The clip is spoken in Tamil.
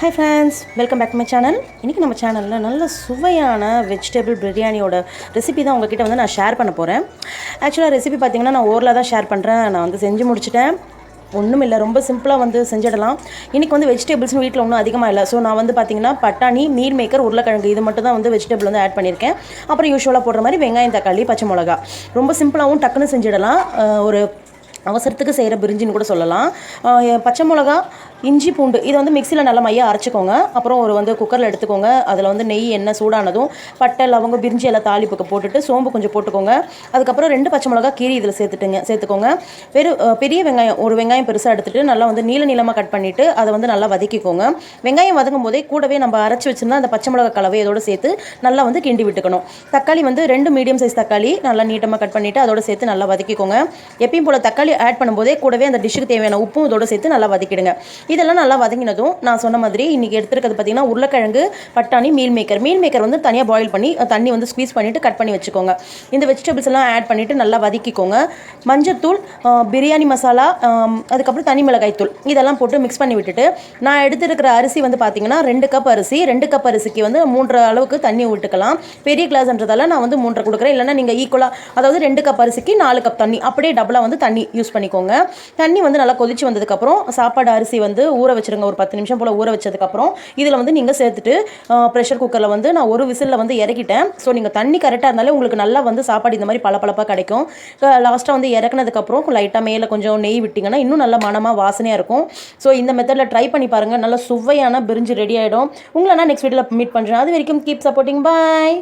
Hi friends, welcome back to my channel. இன்னைக்கு நம்ம சேனல்ல நல்ல சுவையான வெஜிடபிள் பிரியாணியோட ரெசிபி தான் உங்ககிட்ட வந்து நான் ஷேர் பண்ண போறேன். ஆக்சுவலா ரெசிபி பாத்தீங்கன்னா நான் ஓரலா தான் ஷேர் பண்றேன். நான் வந்து செஞ்சு முடிச்சிட்டேன். ஒண்ணும் இல்ல, ரொம்ப சிம்பிளா வந்து செஞ்சிடலாம். இன்னைக்கு வந்து வெஜிடபிள்ஸ் வீட்ல ஒண்ணும் அதிகமா இல்ல. சோ நான் வந்து பாத்தீங்கன்னா பட்டாணி, மீல் மேக்கர், உருளைக்கிழங்கு இது மட்டும் தான் வந்து வெஜிடபிள் வந்து ஆட் பண்ணிருக்கேன். அப்புறம் யூசுவலா போடுற மாதிரி வெங்காயம், தக்காளி, பச்சை மிளகாய். ரொம்ப சிம்பிளாவும் டக்குன்னு செஞ்சிடலாம். ஒரு அவசரத்துக்கு செய்கிற பிரிஞ்சின்னு கூட சொல்லலாம். பச்சை மிளகா, இஞ்சி, பூண்டு இதை வந்து மிக்சியில் நல்லா மையாக அரைச்சிக்கோங்க. அப்புறம் ஒரு வந்து குக்கரில் எடுத்துக்கோங்க. அதில் வந்து நெய், எண்ணெய் சூடானதும் பட்டை, லவங்க, பிரிஞ்சி எல்லாம் தாளிப்புக்கு போட்டுட்டு சோம்பு கொஞ்சம் போட்டுக்கோங்க. அதுக்கப்புறம் 2 பச்சை மிளகா கீரி இதில் சேர்த்துக்கோங்க. பெரிய வெங்காயம், ஒரு வெங்காயம் பெருசாக எடுத்துகிட்டு நல்லா வந்து நீளமாக கட் பண்ணிவிட்டு அதை வந்து நல்லா வதக்கிக்கோங்க. வெங்காயம் வதங்கும் போதே கூடவே நம்ம அரைச்சி வச்சுருந்தா அந்த பச்சை மிளகா கலவை இதோடு சேர்த்து நல்லா வந்து கிண்டி விட்டுக்கணும். தக்காளி வந்து 2 மீடியம் சைஸ் தக்காளி நல்லா நீட்டமாக கட் பண்ணிவிட்டு அதோடு சேர்த்து நல்லா வதக்கிக்கோங்க. எப்பயும் போல் தக்காளி ஆட் பண்ணும்போதே கூடவே அந்த டிஷ்ஷுக்கு தேவையான உப்பும் இதோட சேர்த்து நல்லா வதக்கிடுங்க. இதெல்லாம் நல்லா வதங்கினதும் நான் சொன்ன மாதிரி இன்றைக்கி எடுத்துருக்கிறது பார்த்தீங்கன்னா உருளைக்கிழங்கு, பட்டாணி, மீல் மேக்கர் வந்து தனியாக பாயில் பண்ணி தண்ணி வந்து ஸ்குவீஸ் பண்ணிவிட்டு கட் பண்ணி வச்சுக்கோங்க. இந்த வெஜிடபிள்ஸ் எல்லாம் ஆட் பண்ணிவிட்டு நல்லா வதக்கிக்கோங்க. மஞ்சத்தூள், பிரியாணி மசாலா, அதுக்கப்புறம் தனி மிளகாய் தூள் இதெல்லாம் போட்டு மிக்ஸ் பண்ணி விட்டுட்டு நான் எடுத்துருக்கிற அரிசி வந்து பார்த்தீங்கன்னா 2 கப் அரிசி. 2 கப் அரிசிக்கு வந்து 3 அளவுக்கு தண்ணி விட்டுக்கலாம். பெரிய கிளாஸ்ன்றதால நான் வந்து 3 கொடுக்குறேன். இல்லைனா நீங்கள் ஈக்குவலாக, அதாவது 2 கப் அரிசிக்கு 4 கப் தண்ணி, அப்படியே டபுளாக வந்து தண்ணி யூஸ் பண்ணிக்கோங்க. தண்ணி வந்து நல்லா கொதிச்சு வந்ததுக்கப்புறம் சாப்பாடு அரிசி வந்து ஊற வச்சுருங்க. ஒரு 10 நிமிஷம் போல் ஊற வச்சதுக்கப்புறம் இதில் வந்து நீங்கள் சேர்த்துட்டு ப்ரெஷர் குக்கரில் வந்து நான் ஒரு விசிலில் வந்து இறக்கிட்டேன். ஸோ நீங்கள் தண்ணி கரெக்டாக இருந்தாலே உங்களுக்கு நல்லா வந்து சாப்பாடு இந்த மாதிரி பளபளப்பாக கிடைக்கும். லாஸ்ட்டாக வந்து இறக்குனதுக்கப்புறம் லைட்டாக மேலே கொஞ்சம் நெய் விட்டிங்கன்னா இன்னும் நல்ல மனமாக வாசனையாக இருக்கும். ஸோ இந்த மெத்தடில் ட்ரை பண்ணி பாருங்கள். நல்லா சுவையான பிரிஞ்சு ரெடி ஆகிடும். உங்களை நான் நெக்ஸ்ட் வீடியோவில் மீட் பண்ணுறேன். அது வரைக்கும் கீப் சப்போர்ட்டிங். பாய்.